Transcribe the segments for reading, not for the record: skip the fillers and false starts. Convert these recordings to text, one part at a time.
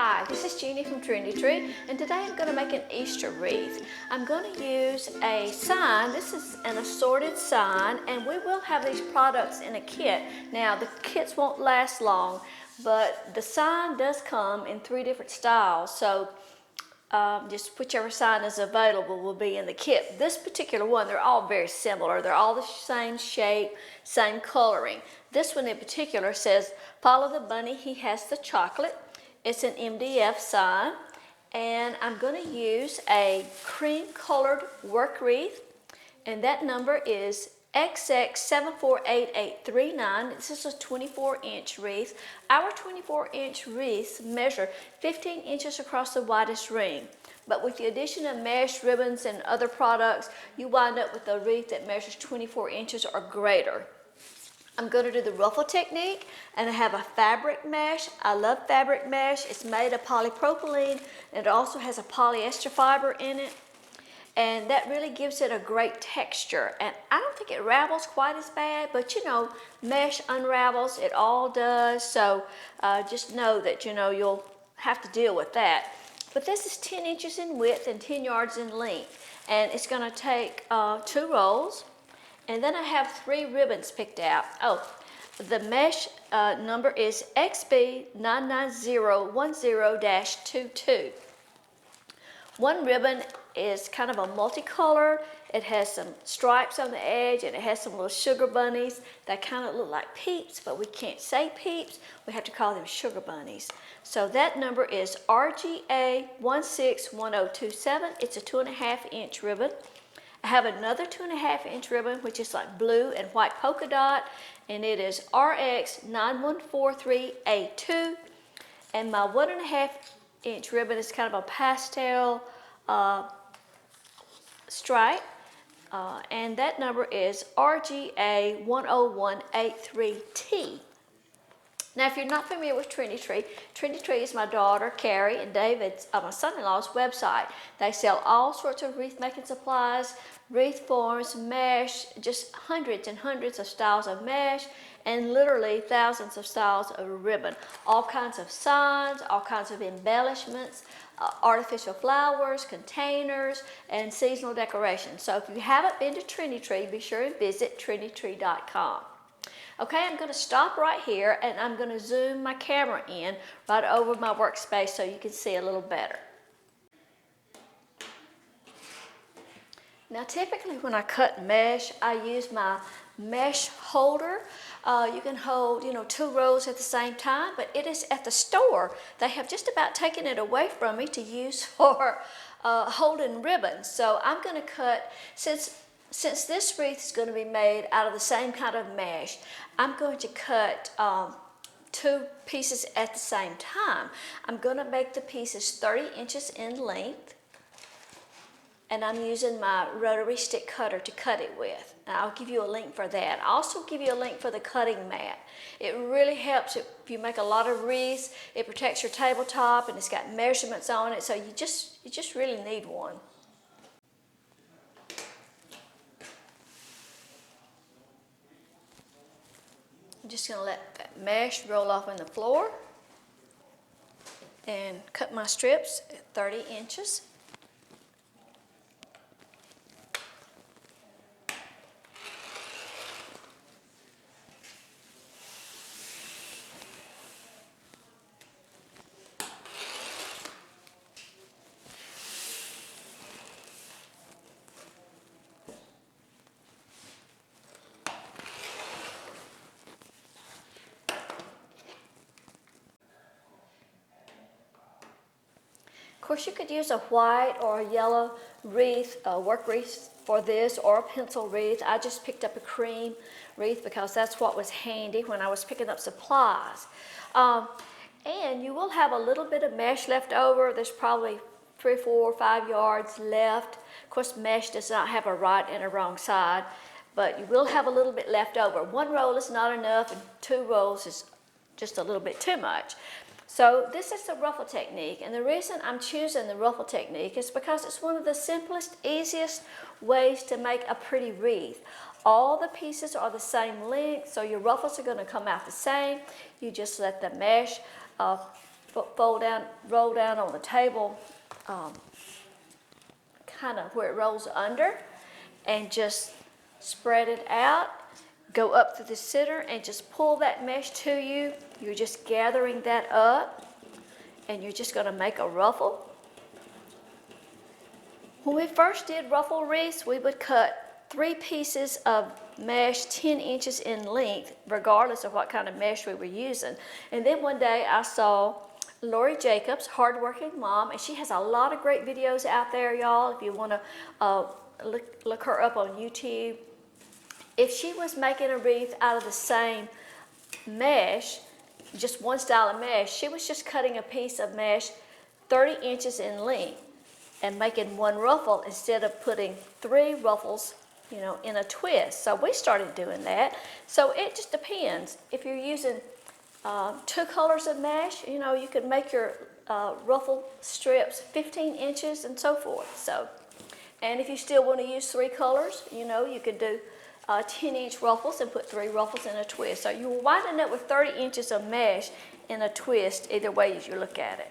Hi, this is Jeannie from Trendy, and today I'm going to make an Easter wreath. I'm going to use a sign. This is an assorted sign, and we will have these products in a kit. Now, the kits won't last long, but the sign does come in 3 different styles, so just whichever sign is available will be in the kit. This particular one, they're all very similar. They're all the same shape, same coloring. This one in particular says, "Follow the bunny, he has the chocolate." It's an MDF sign, and I'm going to use a cream colored work wreath, and that number is XX748839. This is a 24-inch wreath. Our 24-inch wreaths measure 15 inches across the widest ring. But with the addition of mesh, ribbons, and other products, you wind up with a wreath that measures 24 inches or greater. I'm going to do the Ruffle Technique, and I have a fabric mesh. I love fabric mesh. It's made of polypropylene, and it also has a polyester fiber in it. And that really gives it a great texture. And I don't think it ravels quite as bad, but you know, mesh unravels, it all does. So just know that, you know, you'll have to deal with that. But this is 10 inches in width and 10 yards in length. And it's going to take 2 rolls. And then I have 3 ribbons picked out. Oh, the mesh number is XB99010-22. One ribbon is kind of a multicolor. It has some stripes on the edge, and it has some little sugar bunnies that kind of look like peeps, but we can't say peeps. We have to call them sugar bunnies. So that number is RGA161027. It's a 2.5-inch ribbon. I have another 2.5-inch ribbon, which is like blue and white polka dot, and it is RX9143A2. And my 1.5-inch ribbon is kind of a pastel stripe, and that number is RGA10183T. Now, if you're not familiar with Trendy, Trendy is my daughter, Carrie, and David's, my son-in-law's website. They sell all sorts of wreath-making supplies, wreath forms, mesh, just hundreds and hundreds of styles of mesh, and literally thousands of styles of ribbon. All kinds of signs, all kinds of embellishments, artificial flowers, containers, and seasonal decorations. So if you haven't been to Trendy, be sure and visit trendytree.com. Okay, I'm going to stop right here, and I'm going to zoom my camera in right over my workspace so you can see a little better. Now, typically when I cut mesh, I use my mesh holder. You can hold, 2 rows at the same time, but it is at the store. They have just about taken it away from me to use for holding ribbons. So I'm going to cut, since this wreath is going to be made out of the same kind of mesh, I'm going to cut 2 pieces at the same time. I'm going to make the pieces 30 inches in length, and I'm using my rotary stick cutter to cut it with. Now, I'll give you a link for that. I'll also give you a link for the cutting mat. It really helps if you make a lot of wreaths. It protects your tabletop, and it's got measurements on it, so you just really need one. I'm just going to let that mesh roll off on the floor and cut my strips at 30 inches. Of course, you could use a white or a yellow wreath, work wreath for this, or a pencil wreath. I just picked up a cream wreath because that's what was handy when I was picking up supplies. And you will have a little bit of mesh left over. There's probably 3, 4, 5 yards left. Of course, mesh does not have a right and a wrong side, but you will have a little bit left over. 1 roll is not enough, and 2 rolls is just a little bit too much. So this is the Ruffle Technique, and the reason I'm choosing the Ruffle Technique is because it's one of the simplest, easiest ways to make a pretty wreath. All the pieces are the same length, so your ruffles are going to come out the same. You just let the mesh roll down on the table, kind of where it rolls under, and just spread it out. Go up through the center and just pull that mesh to you. You're just gathering that up, and you're just going to make a ruffle. When we first did ruffle wreaths, we would cut 3 pieces of mesh 10 inches in length, regardless of what kind of mesh we were using. And then one day I saw Lori Jacobs, hardworking mom, and she has a lot of great videos out there, y'all, if you want to look her up on YouTube. If she was making a wreath out of the same mesh, just one style of mesh, she was just cutting a piece of mesh 30 inches in length and making 1 ruffle instead of putting 3 ruffles, you know, in a twist. So we started doing that. So it just depends. If you're using 2 colors of mesh, you know, you could make your ruffle strips 15 inches and so forth. So, and if you still want to use 3 colors, you know, you could do 10-inch ruffles and put 3 ruffles in a twist. So you're winding up with 30 inches of mesh in a twist, either way as you look at it.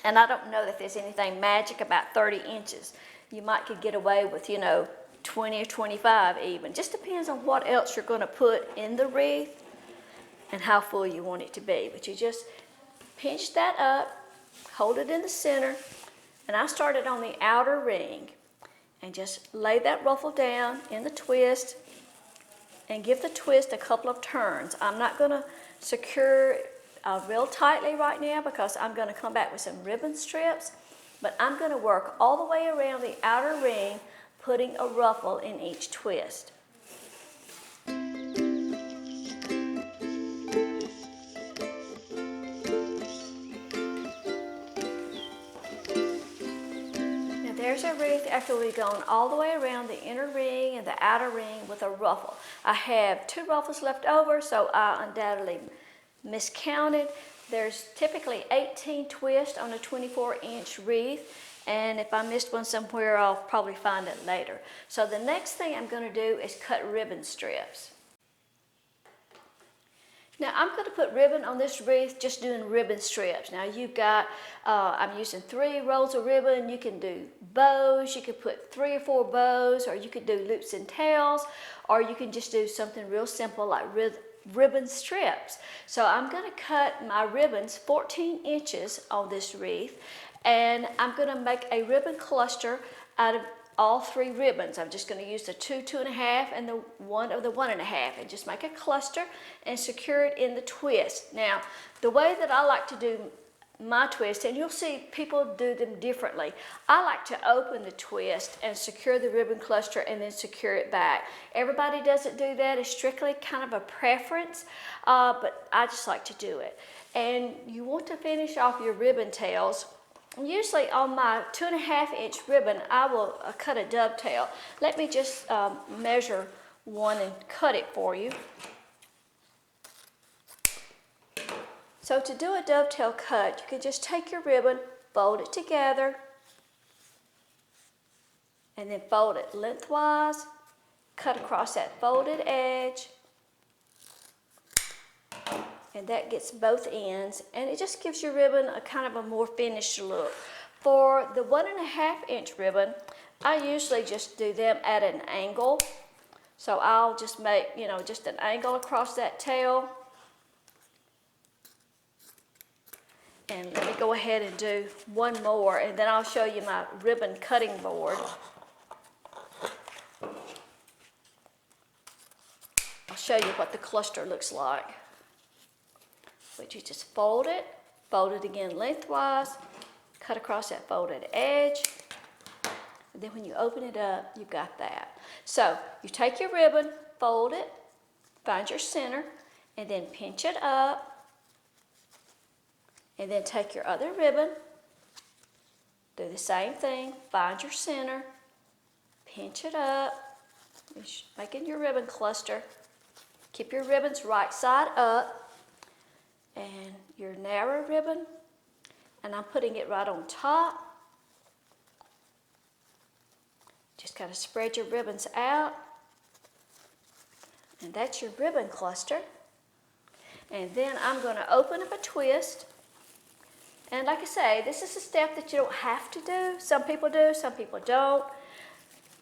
And I don't know that there's anything magic about 30 inches. You might could get away with, you know, 20 or 25 even. Just depends on what else you're going to put in the wreath and how full you want it to be. But you just pinch that up, hold it in the center, and I started on the outer ring. And just lay that ruffle down in the twist and give the twist a couple of turns. I'm not going to secure real tightly right now because I'm going to come back with some ribbon strips, but I'm going to work all the way around the outer ring, putting a ruffle in each twist. There's our wreath after we've gone all the way around the inner ring and the outer ring with a ruffle. I have 2 ruffles left over, so I undoubtedly miscounted. There's typically 18 twists on a 24-inch wreath, and if I missed one somewhere, I'll probably find it later. So the next thing I'm going to do is cut ribbon strips. Now I'm going to put ribbon on this wreath, just doing ribbon strips. Now you've got, I'm using 3 rolls of ribbon. You can do bows, you could put 3 or 4 bows, or you could do loops and tails, or you can just do something real simple like ribbon strips. So I'm going to cut my ribbons 14 inches on this wreath, and I'm going to make a ribbon cluster out of all 3 ribbons. I'm just going to use the 2, 2.5, and the 1 of the 1.5, and just make a cluster and secure it in the twist. Now, the way that I like to do my twist, and you'll see people do them differently. I like to open the twist and secure the ribbon cluster and then secure it back. Everybody doesn't do that. It's strictly kind of a preference, but I just like to do it. And you want to finish off your ribbon tails. Usually on my 2.5-inch ribbon, I will cut a dovetail. Let me just measure one and cut it for you. So to do a dovetail cut, you can just take your ribbon, fold it together, and then fold it lengthwise, cut across that folded edge, and that gets both ends, and it just gives your ribbon a kind of a more finished look. For the 1.5-inch ribbon, I usually just do them at an angle. So I'll just make, you know, just an angle across that tail. And let me go ahead and do one more, and then I'll show you my ribbon cutting board. I'll show you what the cluster looks like. But you just fold it again lengthwise, cut across that folded edge, and then when you open it up, you've got that. So you take your ribbon, fold it, find your center, and then pinch it up, and then take your other ribbon, do the same thing, find your center, pinch it up, making your ribbon cluster. Keep your ribbons right side up, and your narrow ribbon, and I'm putting it right on top. Just kind of spread your ribbons out, and that's your ribbon cluster. And then I'm going to open up a twist And like I say, this is a step that you don't have to do. Some people do, some people don't.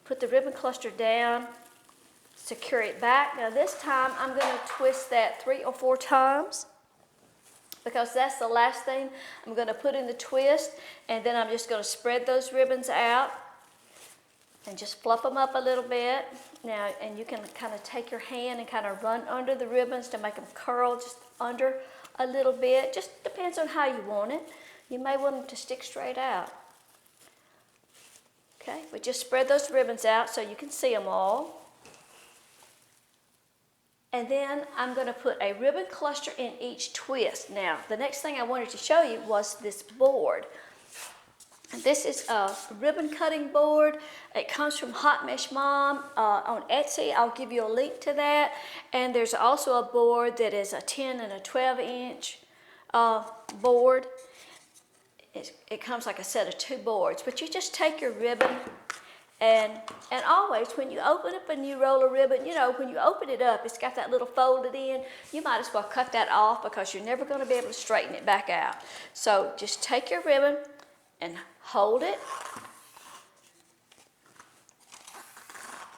Put the ribbon cluster down, secure it back. Now this time I'm going to twist that 3 or 4 times because that's the last thing I'm going to put in the twist, and then I'm just going to spread those ribbons out and just fluff them up a little bit. Now, and you can kind of take your hand and kind of run under the ribbons to make them curl just under a little bit. Just depends on how you want it. You may want them to stick straight out. Okay, but just spread those ribbons out so you can see them all. And then I'm going to put a ribbon cluster in each twist. Now, the next thing I wanted to show you was this board. This is a ribbon cutting board. It comes from Hot Mesh Mom on Etsy. I'll give you a link to that. And there's also a board that is a 10 and a 12 inch board. It comes like a set of 2 boards. But you just take your ribbon and always when you open up a new roll of ribbon, you know, when you open it up, it's got that little folded in. You might as well cut that off because you're never going to be able to straighten it back out. So just take your ribbon and hold it,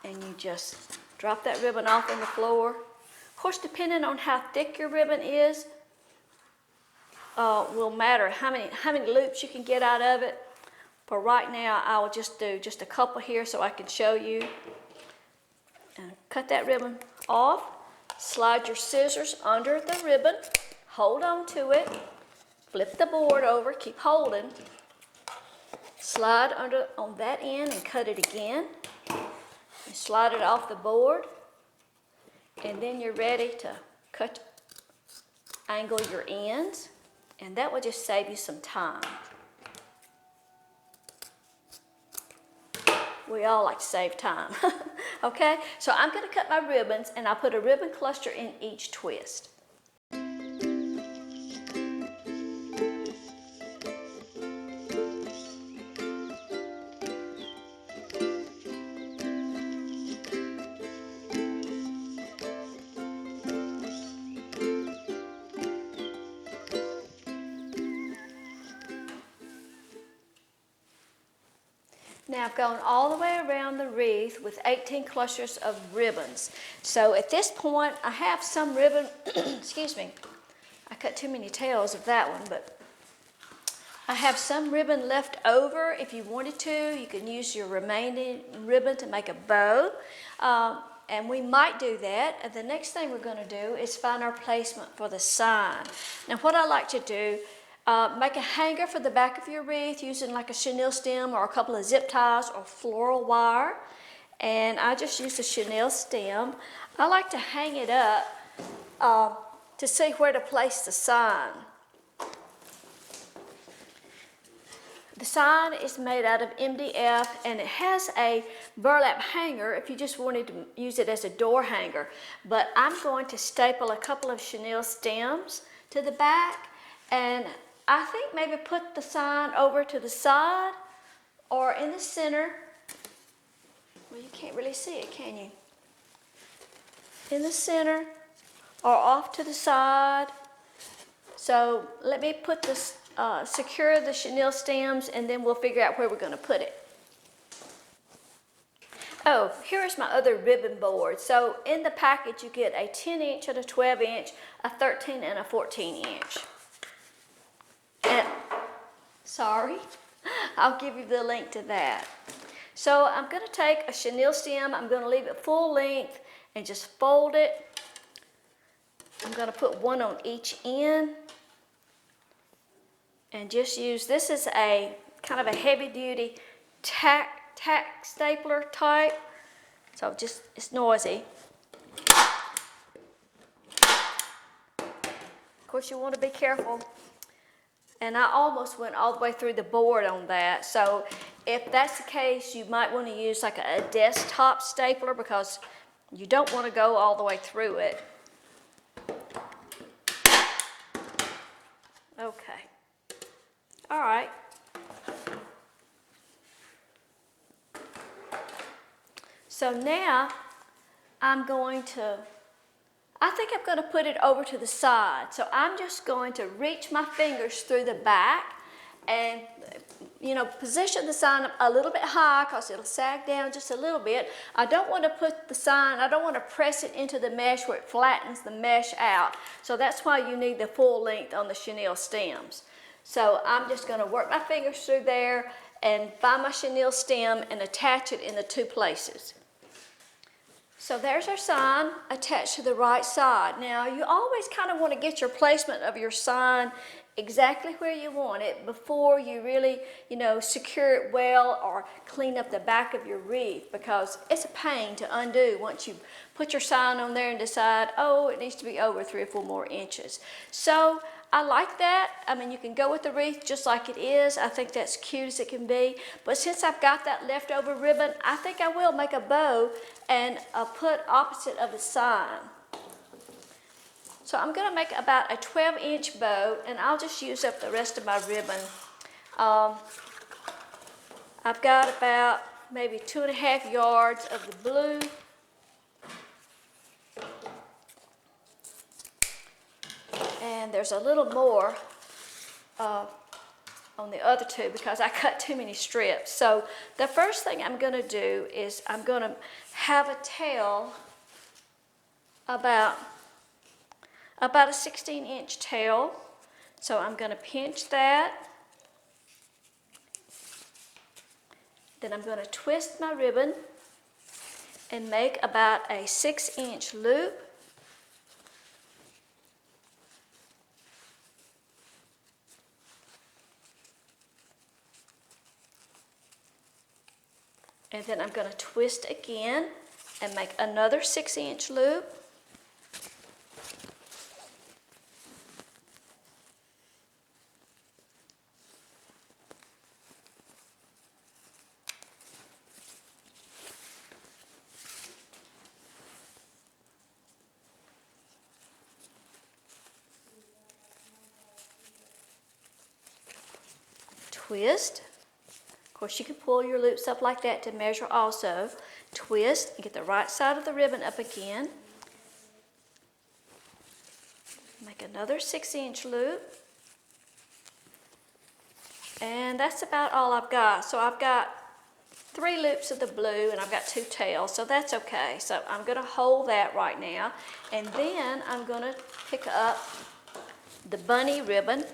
and you just drop that ribbon off on the floor. Of course, depending on how thick your ribbon is, will matter how many loops you can get out of it. For right now, I will just do just a couple here so I can show you. And cut that ribbon off. Slide your scissors under the ribbon. Hold on to it. Flip the board over. Keep holding. Slide under on that end and cut it again. And slide it off the board. And then you're ready to angle your ends. And that will just save you some time. We all like to save time. Okay, so I'm going to cut my ribbons, and I'll put a ribbon cluster in each twist. Now I've gone all the way around the wreath with 18 clusters of ribbons. So at this point, I have some ribbon, excuse me, I cut too many tails of that one, but I have some ribbon left over. If you wanted to, you can use your remaining ribbon to make a bow. And we might do that. And the next thing we're going to do is find our placement for the sign. Now what I like to do, make a hanger for the back of your wreath using like a chenille stem or a couple of zip ties or floral wire. And I just use the chenille stem. I like to hang it up to see where to place the sign. The sign is made out of MDF, and it has a burlap hanger if you just wanted to use it as a door hanger. But I'm going to staple a couple of chenille stems to the back, and I think maybe put the sign over to the side or in the center. Well, you can't really see it, can you? In the center or off to the side. So let me put this, secure the chenille stems, and then we'll figure out where we're going to put it. Oh, here's my other ribbon board. So in the package you get a 10 inch and a 12 inch, a 13 and a 14 inch. And, sorry, I'll give you the link to that. So I'm going to take a chenille stem, I'm going to leave it full length and just fold it. I'm going to put one on each end and just use, this is a kind of a heavy duty tack stapler type, so just, it's noisy. Of course you want to be careful. And I almost went all the way through the board on that. So if that's the case, you might want to use like a desktop stapler because you don't want to go all the way through it. Okay. All right. So now I'm going to, I think I'm going to put it over to the side. So I'm just going to reach my fingers through the back and, you know, position the sign a little bit high because it'll sag down just a little bit. I don't want to put the sign, I don't want to press it into the mesh where it flattens the mesh out. So that's why you need the full length on the chenille stems. So I'm just going to work my fingers through there and find my chenille stem and attach it in the two places. So there's our sign attached to the right side. Now you always kind of want to get your placement of your sign exactly where you want it before you really, you know, secure it well or clean up the back of your wreath, because it's a pain to undo once you put your sign on there and decide, oh, it needs to be over 3 or 4 more inches. So I like that. I mean, you can go with the wreath just like it is. I think that's cute as it can be. But since I've got that leftover ribbon, I think I will make a bow and put opposite of the sign. So I'm going to make about a 12-inch bow, and I'll just use up the rest of my ribbon. I've got about maybe 2.5 yards of the blue. And there's a little more on the other two because I cut too many strips. So the first thing I'm going to do is I'm going to have a tail about a 16-inch tail. So I'm going to pinch that. Then I'm going to twist my ribbon and make about a 6-inch loop. And then I'm going to twist again and make another 6-inch loop. Twist. Of course, you can pull your loops up like that to measure also. Twist and get the right side of the ribbon up again. Make another 6-inch loop. And that's about all I've got. So I've got 3 loops of the blue and I've got 2 tails, so that's okay. So I'm going to hold that right now. And then I'm going to pick up the bunny ribbon,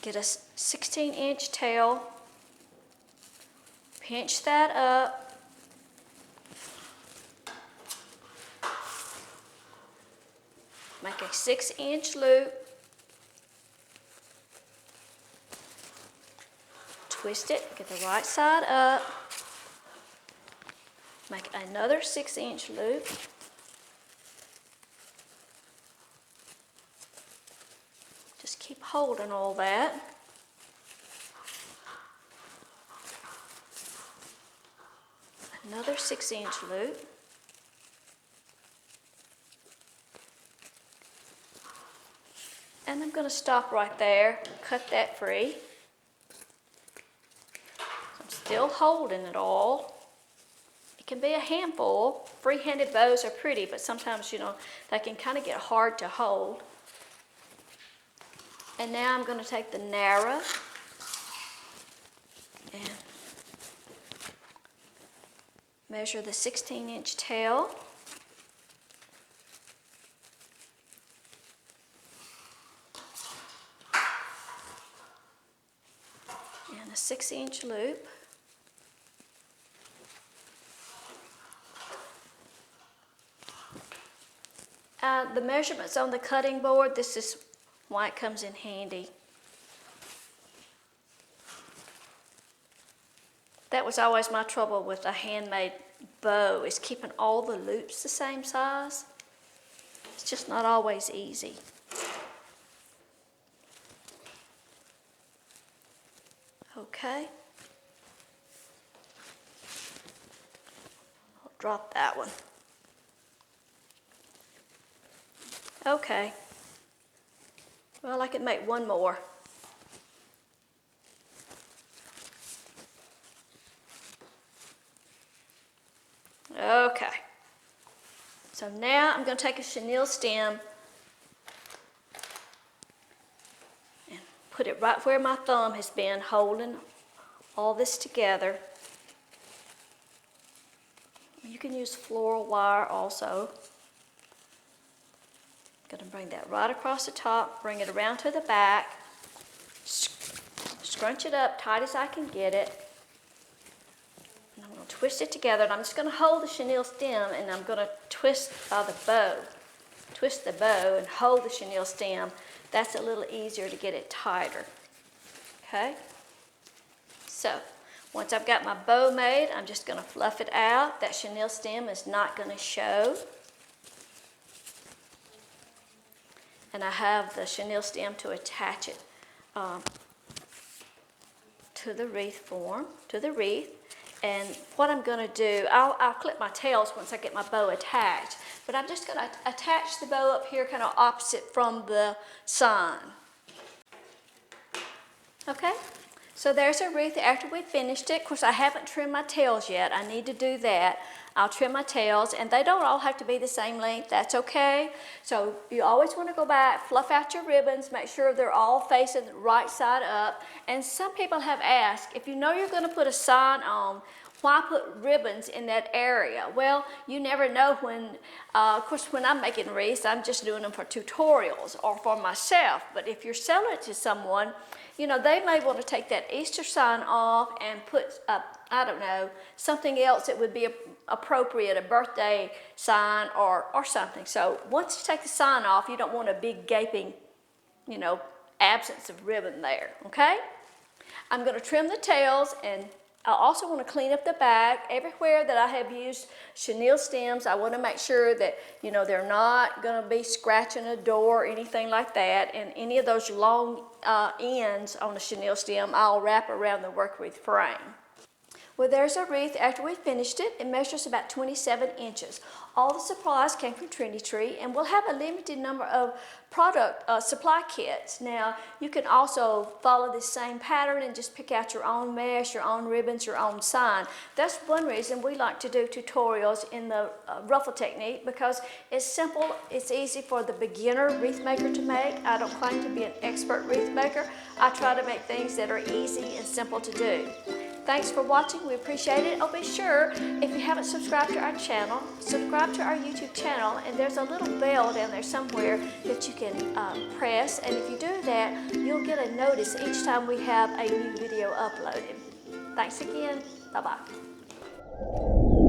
get a 16-inch tail, pinch that up, make a 6-inch loop, twist it, get the right side up, make another 6-inch loop, just keep holding all that. Another 6-inch loop. And I'm going to stop right there, cut that free. I'm still holding it all. It can be a handful. Free-handed bows are pretty, but sometimes, you know, they can kind of get hard to hold. And now I'm going to take the narrow and measure the 16-inch tail. And a 6-inch loop. The measurements on the cutting board, this is why it comes in handy. That was always my trouble with a handmade bow, is keeping all the loops the same size. It's just not always easy. Okay. I'll drop that one. Okay. Well, I could make one more. Okay. So now I'm going to take a chenille stem and put it right where my thumb has been holding all this together. You can use floral wire also. I'm going to bring that right across the top, bring it around to the back, scrunch it up tight as I can get it. And I'm going to twist it together, and I'm just going to hold the chenille stem, and I'm going to twist the bow. Twist the bow and hold the chenille stem. That's a little easier to get it tighter. Okay? So, once I've got my bow made, I'm just going to fluff it out. That chenille stem is not going to show. And I have the chenille stem to attach it to the wreath form, to the wreath. And what I'm going to do, I'll clip my tails once I get my bow attached. But I'm just going to attach the bow up here kind of opposite from the sign. Okay? So there's a wreath after we finished it. Of course, I haven't trimmed my tails yet. I need to do that. I'll trim my tails, and they don't all have to be the same length. That's okay. So you always want to go back, fluff out your ribbons, make sure they're all facing the right side up. And some people have asked, if you know you're going to put a sign on, why put ribbons in that area? Well, you never know when, of course, when I'm making wreaths, I'm just doing them for tutorials or for myself. But if you're selling it to someone, you know, they may want to take that Easter sign off and put, I don't know, something else that would be appropriate, a birthday sign or something. So once you take the sign off, you don't want a big gaping, you know, absence of ribbon there, okay? I'm going to trim the tails, and I also want to clean up the back. Everywhere that I have used chenille stems, I want to make sure that, you know, they're not going to be scratching a door or anything like that. And any of those long ends on the chenille stem, I'll wrap around the work wreath frame. Well, there's a wreath after we finished it. It measures about 27 inches. All the supplies came from Trendy, and we'll have a limited number of product supply kits. Now, you can also follow this same pattern and just pick out your own mesh, your own ribbons, your own sign. That's one reason we like to do tutorials in the Ruffle Technique, because it's simple, it's easy for the beginner wreath maker to make. I don't claim to be an expert wreath maker. I try to make things that are easy and simple to do. Thanks for watching. We appreciate it. Oh, be sure, if you haven't subscribed to our channel, subscribe to our YouTube channel, and there's a little bell down there somewhere that you can press, and if you do that, you'll get a notice each time we have a new video uploaded. Thanks again. Bye-bye.